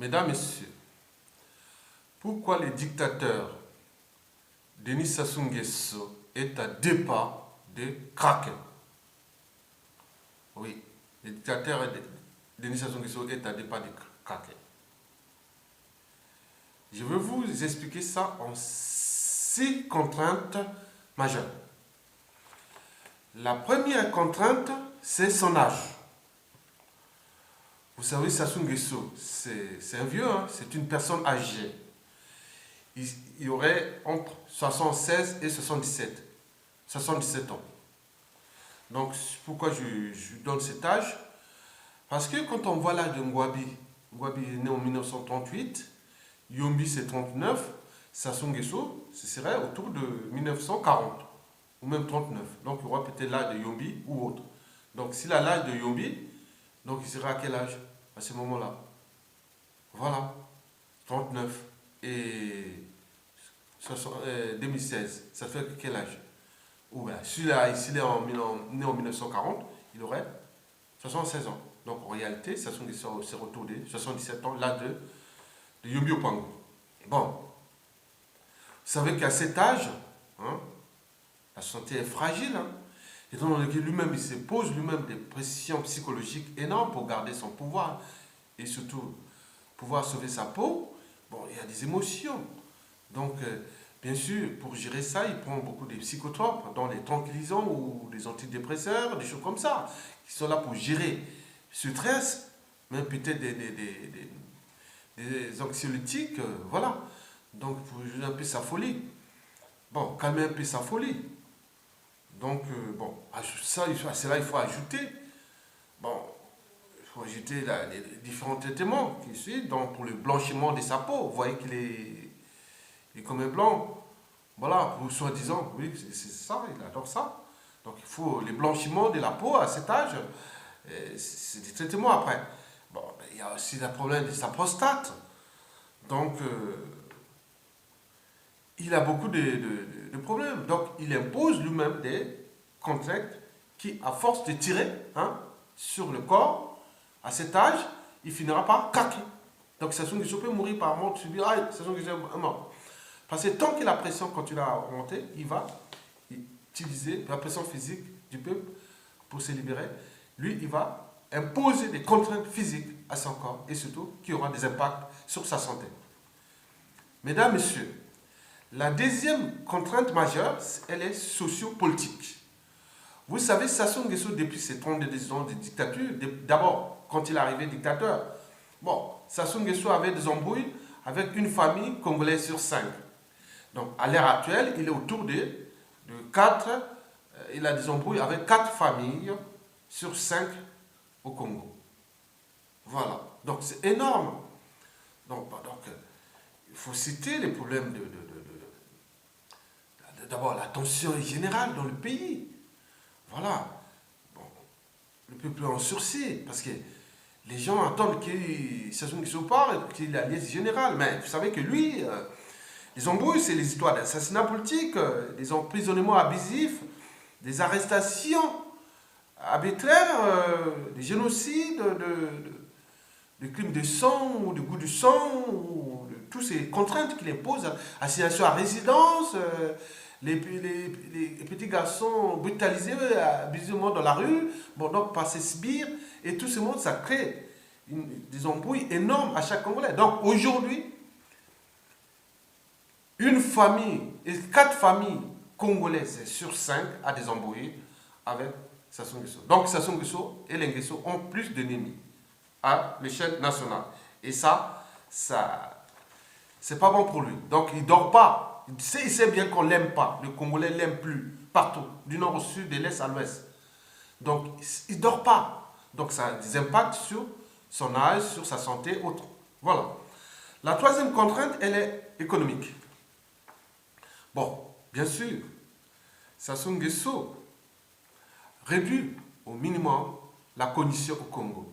Mesdames, Messieurs, pourquoi le dictateur Denis Sassou Nguesso est à 2 pas de craquer? Oui, le dictateur Denis Sassou Nguesso est à 2 pas de craquer. Je vais vous expliquer ça en 6 contraintes majeures. La première contrainte, c'est son âge. Vous savez, Sassou Nguesso, c'est un vieux, hein? C'est une personne âgée. Il y aurait entre 76 et 77 ans. Donc, pourquoi je donne cet âge? Parce que quand on voit l'âge de Ngouabi est né en 1938, Yombi c'est 39, Sassou Nguesso, ce serait autour de 1940, ou même 39. Donc, il y aura peut-être l'âge de Yombi ou autre. Donc, s'il a l'âge de Yombi, donc il sera à quel âge à ce moment-là? Voilà, 39 et 2016, ça fait quel âge? Ou bien, s'il est né en 1940, il aurait 76 ans. Donc en réalité, Sassou Nguesso s'est retourné 77 ans, l'âge de Yombi Opango. Bon, vous savez qu'à cet âge, hein, la santé est fragile. Hein, étant donné que lui-même, il se pose lui-même des pressions psychologiques énormes pour garder son pouvoir et surtout pouvoir sauver sa peau. Bon, il y a des émotions. Donc, bien sûr, pour gérer ça, il prend beaucoup de psychotropes, dont les tranquillisants ou des antidépresseurs, des choses comme ça, qui sont là pour gérer ce stress, même peut-être des anxiolytiques, voilà. Donc, pour gérer un peu sa folie. Bon, calmer un peu sa folie. Donc, bon, ça, cela, il faut ajouter. Bon, il faut ajouter les différents traitements qui suivent. Donc, pour le blanchiment de sa peau, vous voyez qu'il est comme un blanc. Voilà, pour soi-disant, oui, c'est ça, il adore ça. Donc, il faut le blanchiment de la peau à cet âge. C'est des traitements après. Bon, il y a aussi le problème de sa prostate. Donc, il a beaucoup de problèmes. Donc, il impose lui-même des contraintes qui, à force de tirer hein, sur le corps, à cet âge, il finira par craquer. Donc, Sassou Nguesso peut mourir par mort subite. Ah, Sassou Nguesso est mort. Parce que tant que la pression continue à remonter, il va utiliser la pression physique du peuple pour se libérer. Lui, il va imposer des contraintes physiques à son corps et surtout qui aura des impacts sur sa santé. Mesdames, Messieurs, la deuxième contrainte majeure, elle est sociopolitique. Vous savez, Sassou Nguesso, depuis ses 32 ans de dictature, d'abord, quand il est arrivé dictateur, bon, Sassou Nguesso avait des embrouilles avec une famille congolaise sur 5. Donc, à l'heure actuelle, il est autour de 4, il a des embrouilles avec 4 familles sur 5 au Congo. Voilà. Donc, c'est énorme. Donc, il faut citer les problèmes d'abord, la tension générale dans le pays. Voilà. Bon, le peuple est en sursis, parce que les gens attendent qu'il Sassou Nguesso parle, qu'il y ait la liesse générale. Mais vous savez que lui, les embrouilles, c'est les histoires d'assassinats politiques, des emprisonnements abusifs, des arrestations arbitraires, des génocides, de crimes de sang ou de goût du sang, ou de toutes ces contraintes qu'il impose, assignation à résidence, les petits garçons brutalisés abusivement dans la rue, bon, donc par ces sbires, et tout ce monde, ça crée des embrouilles énormes à chaque Congolais. Donc aujourd'hui, une famille, et 4 familles congolaises sur 5 a des embrouilles avec Sassou Nguesso. Donc Sassou Nguesso et les Nguesso ont plus d'ennemis à l'échelle nationale. Et ça c'est pas bon pour lui. Donc il dort pas. Il sait bien qu'on l'aime pas. Le Congolais l'aime plus. Partout. Du nord au sud, de l'est à l'ouest. Donc il dort pas. Donc ça a des impacts sur son âge, sur sa santé, autre. Voilà. La troisième contrainte, elle est économique. Bon, bien sûr, Sassou Nguesso réduit au minimum la condition au Congo.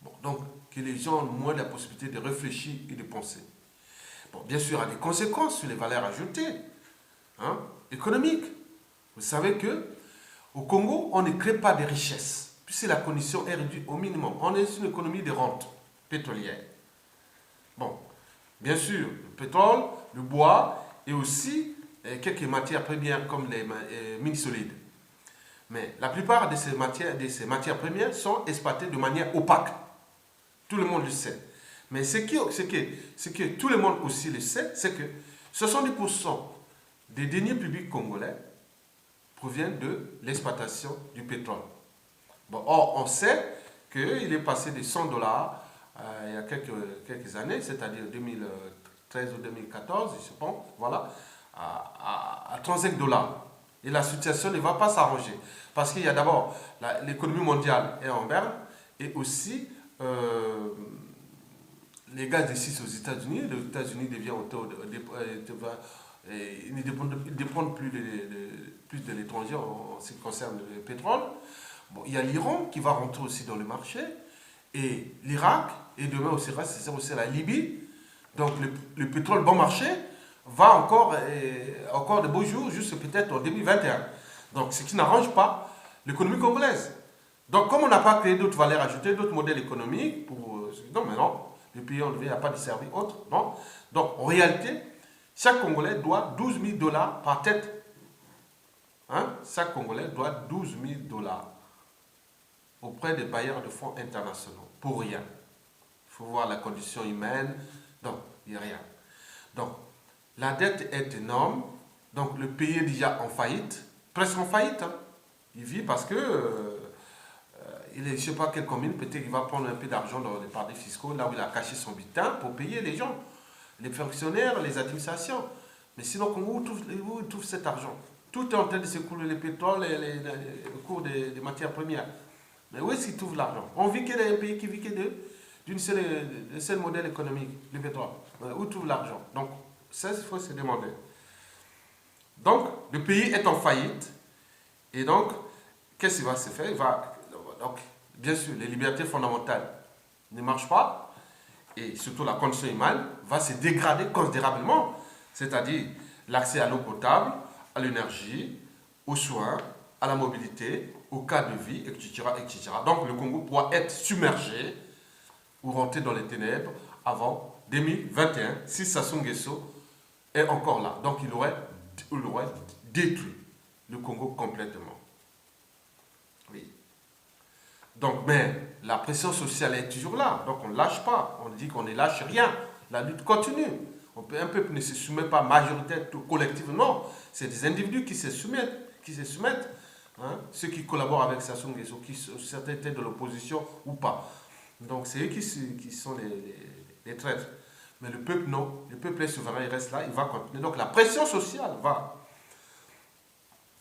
Bon, donc, que les gens ont moins la possibilité de réfléchir et de penser. Bon, bien sûr, il y a des conséquences sur les valeurs ajoutées, hein, économiques. Vous savez que au Congo, on ne crée pas de richesses, puisque la condition est réduite au minimum. On est sur une économie de rente pétrolière. Bien sûr, le pétrole, le bois et aussi quelques matières premières comme les mines solides. Mais la plupart de ces matières premières sont exploitées de manière opaque. Tout le monde le sait. Mais ce que tout le monde aussi le sait, c'est que 70% des deniers publics congolais proviennent de l'exploitation du pétrole. Bon, or, on sait qu'il est passé de 100 dollars il y a quelques années, c'est-à-dire 2013 ou 2014, je pense, voilà, à 35 dollars. Et la situation ne va pas s'arranger. Parce qu'il y a d'abord l'économie mondiale est en berne et aussi les gaz de schiste aux États-Unis. Les États-Unis deviennent ils ne dépendent plus de l'étranger en ce qui concerne le pétrole. Bon, il y a l'Iran qui va rentrer aussi dans le marché, et l'Irak, et demain aussi, c'est aussi la Libye. Donc le pétrole bon marché va encore de beaux jours, juste peut-être en 2021. Donc ce qui n'arrange pas l'économie congolaise. Donc comme on n'a pas créé d'autres valeurs ajoutées, d'autres modèles économiques, non mais non, le pays en il n'y a pas de service autre, non. Donc en réalité, chaque Congolais doit 12 000 dollars par tête. Hein? Chaque Congolais doit 12 000 dollars auprès des bailleurs de fonds internationaux, pour rien. Il faut voir la condition humaine, donc il n'y a rien. Donc la dette est énorme, donc le pays est déjà en faillite, presque en faillite. Hein. Il vit parce que, il est, je ne sais pas quelle commune, peut-être qu'il va prendre un peu d'argent dans les paradis fiscaux, là où il a caché son butin, pour payer les gens, les fonctionnaires, les administrations. Mais sinon, où il trouve cet argent? Tout est en train de s'écouler, le pétrole et le cours des matières premières. Mais où est-ce qu'il trouve l'argent? On vit que dans un pays qui vit que d'un seul modèle économique, le pétrole. Où trouve l'argent? Donc, ça, il faut se demander. Donc, le pays est en faillite. Et donc, qu'est-ce qui va se faire? Donc, bien sûr, les libertés fondamentales ne marchent pas. Et surtout, la condition humaine va se dégrader considérablement. C'est-à-dire l'accès à l'eau potable, à l'énergie, aux soins, à la mobilité, au cadre de vie, etc., etc. Donc le Congo pourra être submergé ou rentrer dans les ténèbres avant 2021 si Sassou Nguesso est encore là. Donc il aurait détruit le Congo complètement. Oui. Donc, mais la pression sociale est toujours là. Donc on ne lâche pas. On dit qu'on ne lâche rien. La lutte continue. Un peuple ne se soumet pas majoritairement, collectivement. Non. C'est des individus qui se soumettent. Hein, ceux qui collaborent avec Sassou Nguesso, qui sont certains étaient de l'opposition ou pas. Donc c'est eux qui sont les traîtres. Mais le peuple, non. Le peuple est souverain, il reste là, il va continuer. Donc la pression sociale va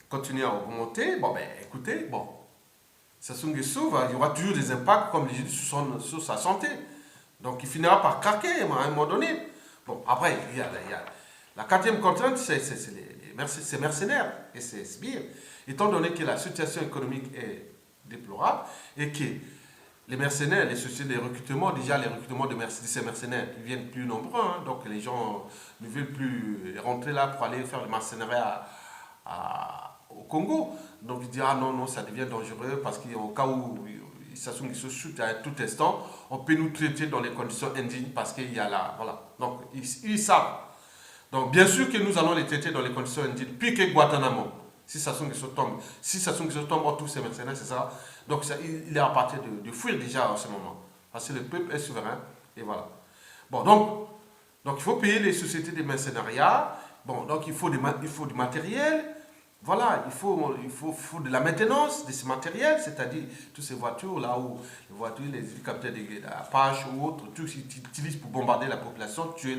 continuer à augmenter. Bon, ben écoutez, bon, Sassou Nguesso, il y aura toujours des impacts, comme les dit, sur sa santé. Donc il finira par craquer à un moment donné. Bon, après, il y a la quatrième contrainte, c'est ces mercenaires et ces sbires. Étant donné que la situation économique est déplorable et que les mercenaires, les sociétés de recrutement, déjà les recrutements de ces mercenaires, ils viennent plus nombreux, hein, donc les gens ne veulent plus rentrer là pour aller faire le mercenariat au Congo. Donc ils disent, ah non, non, ça devient dangereux parce qu'au cas où Sassou Nguesso chute à tout instant, on peut nous traiter dans les conditions indignes parce qu'il y a là, voilà. Donc ils savent. Donc bien sûr que nous allons les traiter dans les conditions indignes, puis que Guantanamo. Si Sassou Nguesso tombe, on trouve ces mercenaires, c'est ça. Donc il est à partir de fuir déjà en ce moment. Parce que le peuple est souverain. Et voilà. Bon, donc il faut payer les sociétés de mercenariat. Bon, donc il faut du matériel. Voilà, il faut de la maintenance de ce matériel, c'est-à-dire toutes ces voitures là où les hélicoptères d'Apache ou autres, tout ce qu'ils utilisent pour bombarder la population, tuer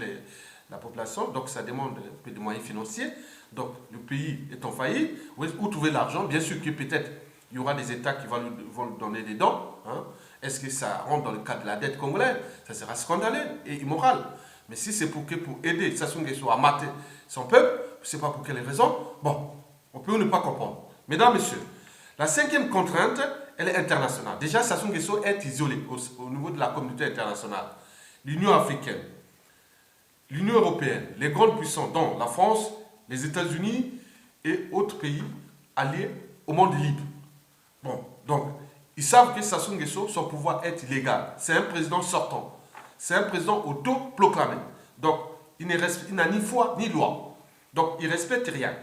la population. Donc ça demande un peu de moyens financiers. Donc le pays est en faillite. Où trouver l'argent? Bien sûr que peut-être il y aura des États qui vont lui donner des dons. Hein. Est-ce que ça rentre dans le cadre de la dette congolaise? Ça sera scandaleux et immoral. Mais si c'est pour aider Sassou Nguesso à mater son peuple, je ne sais pas pour quelle raison, bon, on peut ne pas comprendre. Mesdames, Messieurs, la cinquième contrainte, elle est internationale. Déjà, Sassou Nguesso est isolé au niveau de la communauté internationale. L'Union africaine, l'Union européenne, les grandes puissances, dont la France, les États-Unis et autres pays alliés au monde libre. Bon, donc, ils savent que Sassou Nguesso, son pouvoir est illégal. C'est un président sortant. C'est un président autoproclamé. Donc, il n'a ni foi ni loi. Donc, il ne respecte rien.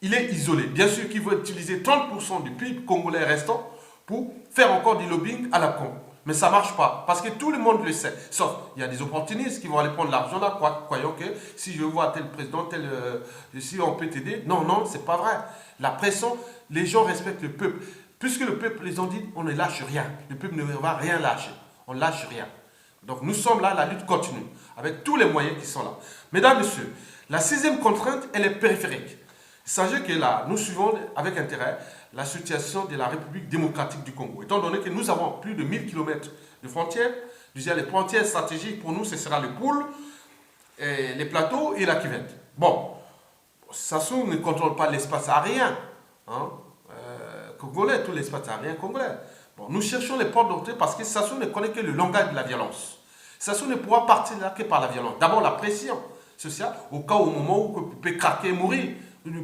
Il est isolé. Bien sûr qu'il veut utiliser 30% du PIB congolais restant pour faire encore du lobbying à la con. Mais ça ne marche pas, parce que tout le monde le sait. Sauf, il y a des opportunistes qui vont aller prendre l'argent là, croyant que si je vois tel président, si on peut t'aider. Non, non, c'est pas vrai. La pression, les gens respectent le peuple. Puisque le peuple les ont dit, on ne lâche rien. Le peuple ne va rien lâcher. On ne lâche rien. Donc nous sommes là, la lutte continue, avec tous les moyens qui sont là. Mesdames, Messieurs, la sixième contrainte, elle est périphérique. Sachez que là, nous suivons avec intérêt la situation de la République démocratique du Congo. Étant donné que nous avons plus de 1000 km de frontières, les frontières stratégiques pour nous, ce sera le pôle, les plateaux et la cuvette. Bon, Sassou ne contrôle pas l'espace aérien congolais, tout l'espace aérien congolais. Bon, nous cherchons les portes d'entrée parce que Sassou ne connaît que le langage de la violence. Sassou ne pourra partir là que par la violence. D'abord la pression sociale, au cas au moment où il peut craquer et mourir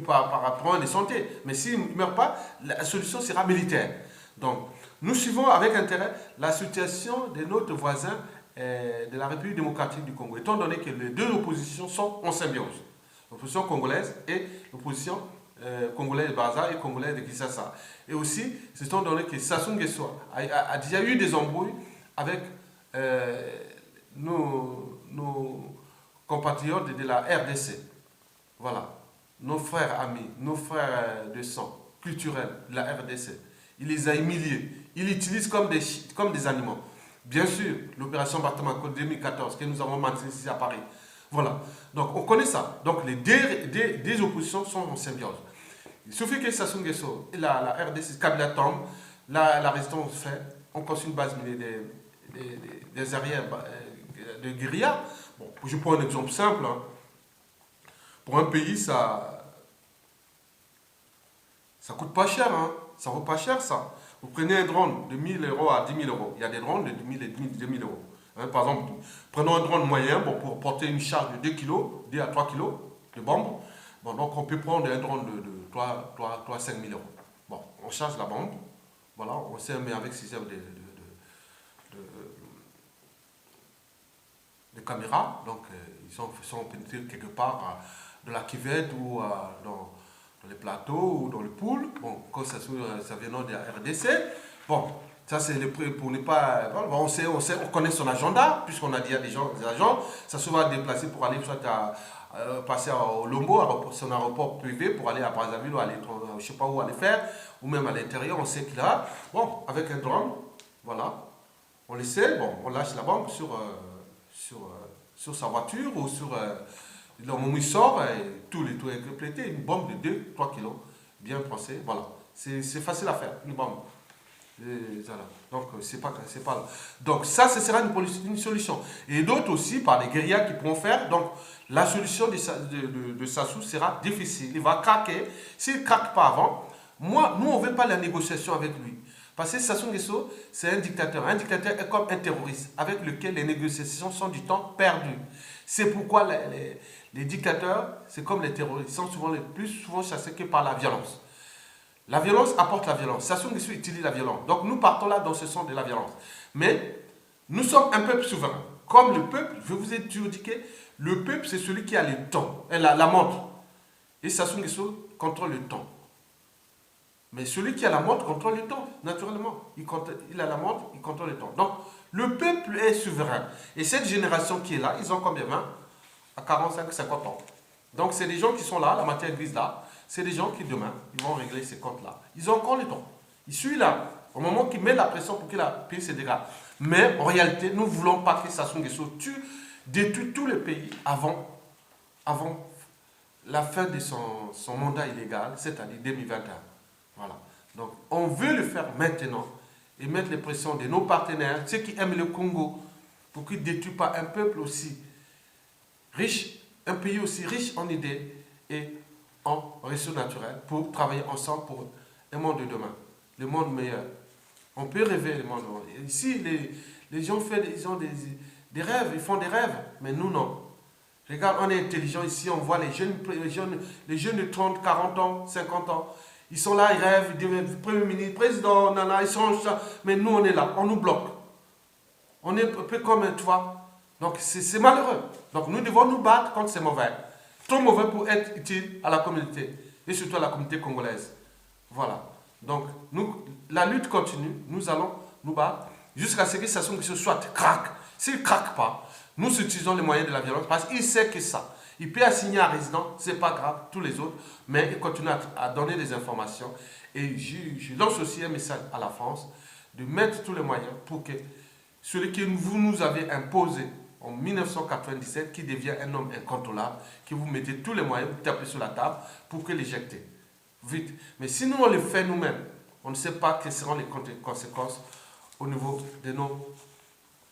par problème de santé. Mais s'il ne meurt pas, la solution sera militaire. Donc, nous suivons avec intérêt la situation de notre voisin de la République démocratique du Congo, étant donné que les deux oppositions sont en symbiose. L'opposition congolaise et l'opposition congolaise de Baza et congolaise de Kinshasa. Et aussi, c'est étant donné que Sassou Nguesso a déjà eu des embrouilles avec nos compatriotes de la RDC. Voilà. Nos frères amis, nos frères de sang culturels de la RDC. Il les a humiliés. Il les utilise comme des animaux. Bien sûr, l'opération Batamanko 2014 que nous avons maintenue ici à Paris. Voilà. Donc, on connaît ça. Donc, les deux oppositions sont en symbiose. Il suffit que Sassou Nguesso et la RDC, Kabila tombe, la résistance fait, on construit une base militaire des arrières de guérilla. Bon, je prends un exemple simple. Hein. Pour un pays, ça coûte pas cher. Hein. Ça vaut pas cher, ça. Vous prenez un drone de 1000 euros à 10 000 euros. Il y a des drones de 1000 et 2000 euros. Hein, par exemple, prenons un drone moyen pour porter une charge de 2 kg, 2 à 3 kg de bombe. Bon, donc on peut prendre un drone de 3 à 5 000 euros. Bon, on charge la bombe. Voilà, on s'est mis avec système de caméras. Donc, ils sont pénétrés quelque part de la cuvette ou dans les plateaux ou dans le pool. Bon, quand ça vient de la RDC. Bon, ça c'est pour ne pas... Bon, on connaît son agenda, puisqu'on a dit à des agents, ça se va déplacer pour aller soit passer au Lombo, son aéroport privé, pour aller à Brazzaville ou aller, je ne sais pas où aller faire, ou même à l'intérieur, on sait qu'il a. Bon, avec un drone, voilà, on le sait, bon, on lâche la bombe sur sa voiture ou sur... le moment où il sort, tout est complété, une bombe de 2-3 kilos, bien pensée, voilà. C'est facile à faire, une bombe. Voilà. Donc, c'est pas là. Donc, ça, ce sera une solution. Et d'autres aussi, par les guérillas qui pourront faire. Donc, la solution de Sassou sera difficile. Il va craquer. S'il ne craque pas avant, nous, on ne veut pas la négociation avec lui. Parce que Sassou Nguesso, c'est un dictateur. Un dictateur est comme un terroriste, avec lequel les négociations sont du temps perdu. C'est pourquoi les dictateurs, c'est comme les terroristes, ils sont plus souvent chassés que par la violence. La violence apporte la violence. Sassou Nguesso utilise la violence. Donc nous partons là dans ce sens de la violence. Mais nous sommes un peuple souverain. Comme le peuple, je vous ai toujours dit que le peuple, c'est celui qui a le temps, la montre. Et Sassou Nguesso contrôle le temps. Mais celui qui a la montre contrôle le temps, naturellement. Il a la montre, il contrôle le temps. Donc, le peuple est souverain. Et cette génération qui est là, ils ont combien? 20 à 45, 50 ans. Donc, c'est des gens qui sont là, la matière grise là. C'est des gens qui, demain, ils vont régler ces comptes-là. Ils ont encore le temps. Ils suivent là, au moment qu'ils mettent la pression pour que la pays se dégrade. Mais, en réalité, nous ne voulons pas que Sassou Nguesso détruise tous les pays avant la fin de son mandat illégal, c'est-à-dire 2021. Voilà. Donc, on veut le faire maintenant et mettre les pressions de nos partenaires, ceux qui aiment le Congo, pour qu'ils ne détruisent pas un peuple aussi riche, un pays aussi riche en idées et en ressources naturelles, pour travailler ensemble pour un monde de demain, le monde meilleur. On peut rêver le monde. Ici, les gens ils ont des rêves, ils font des rêves, mais nous non. Regarde, on est intelligent ici, on voit les jeunes de 30, 40 ans, 50 ans. Ils sont là, ils rêvent, ils deviennent Premier ministre, président, nana, ils sont ça. Mais nous, on est là, on nous bloque. On est un peu comme toi. Donc c'est malheureux. Donc nous devons nous battre contre ces mauvais. Trop mauvais pour être utile à la communauté. Et surtout à la communauté congolaise. Voilà. Donc nous, la lutte continue. Nous allons nous battre jusqu'à ce que Sassou Nguesso soit craque. S'il ne craque pas, nous utilisons les moyens de la violence parce qu'il sait que ça. Il peut assigner un résident, ce n'est pas grave, tous les autres, mais il continue à donner des informations. Et je lance aussi un message à la France de mettre tous les moyens pour que celui que vous nous avez imposé en 1997, qui devient un homme incontrôlable, que vous mettez tous les moyens, vous tapez sur la table pour que l'éjecter. Vite. Mais si nous on le fait nous-mêmes, on ne sait pas quelles seront les conséquences au niveau de nos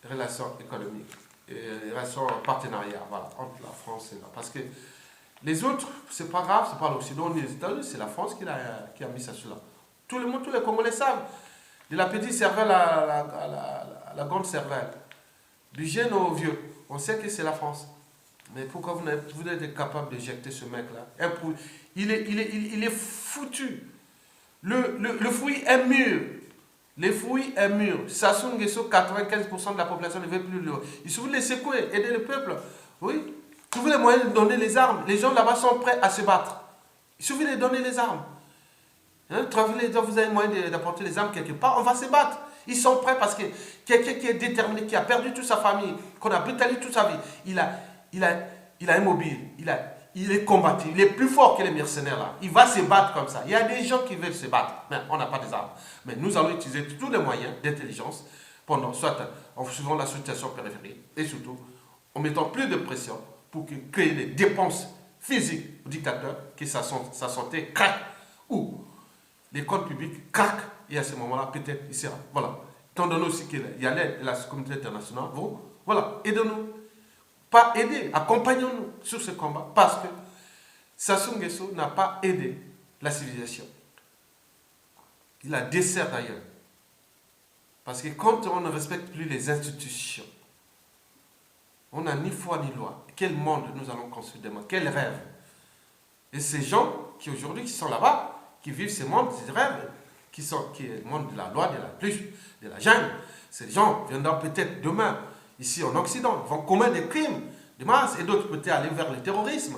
relations économiques, et relations partenariats, voilà, entre la France et là. Parce que les autres, c'est pas grave, c'est pas l'Occident ni les États-Unis, c'est la France qui a mis ça sur là. Tout le monde, tous les Congolais savent. De la petite cervelle à la grande cervelle. Du jeune au vieux. On sait que c'est la France. Mais pourquoi vous n'êtes capable d'éjecter ce mec-là? Il est foutu. Le fruit est mûr. Les fruits est mûr. Sassou Nguesso, 95% de la population ne veut plus le. Il suffit de les secouer, aider le peuple. Oui. Trouvez les moyens de donner les armes. Les gens là-bas sont prêts à se battre. Il suffit de donner les armes. Hein? Vous avez moyen d'apporter les armes quelque part, on va se battre. Ils sont prêts parce que quelqu'un qui est déterminé, qui a perdu toute sa famille, qu'on a brutalisé toute sa vie, il a un mobile, il est combattu, il est plus fort que les mercenaires là. Il va se battre comme ça. Il y a des gens qui veulent se battre, mais on n'a pas des armes. Mais nous allons utiliser tous les moyens d'intelligence pendant, soit en suivant la situation périphérique et surtout en mettant plus de pression pour créer des dépenses physiques au dictateur, que sa santé craque ou les comptes publics craquent. Et à ce moment-là, peut-être, il sera. Voilà. Étant donné aussi qu'il y a l'aide de la communauté internationale, voilà, aidez-nous. Pas aider, accompagnons-nous sur ce combat parce que Sassou Nguesso n'a pas aidé la civilisation. Il la dessert d'ailleurs. Parce que quand on ne respecte plus les institutions, on n'a ni foi ni loi. Quel monde nous allons construire demain? Quel rêve? Et ces gens qui aujourd'hui qui sont là-bas, qui vivent ces mondes, ces rêves, qui est le monde de la loi, de la pluie, de la jungle. Ces gens viendront peut-être demain, ici en Occident, vont commettre des crimes de masse et d'autres peut-être aller vers le terrorisme.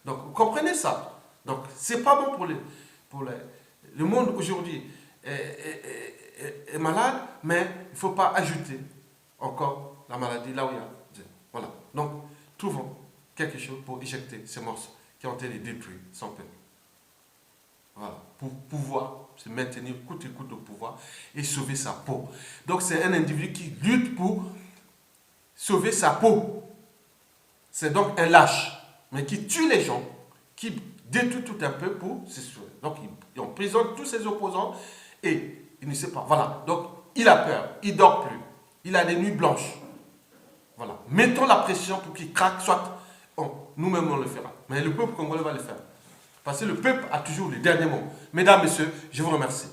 Donc, vous comprenez ça. Donc, c'est pas bon pour le monde aujourd'hui est malade, mais il ne faut pas ajouter encore la maladie là où il y a. Voilà. Donc, trouvons quelque chose pour éjecter ces morceaux qui ont été détruits sans peine. Voilà, pour pouvoir se maintenir coûte et coûte au pouvoir et sauver sa peau. Donc c'est un individu qui lutte pour sauver sa peau. C'est donc un lâche, mais qui tue les gens, qui détruit tout un peu pour se sauver. Donc il emprisonne tous ses opposants et il ne sait pas. Voilà, donc il a peur, il ne dort plus, il a des nuits blanches. Voilà, mettons la pression pour qu'il craque, soit nous-mêmes on le fera. Mais le peuple congolais va le faire. Parce que le peuple a toujours le dernier mot. Mesdames, messieurs, je vous remercie.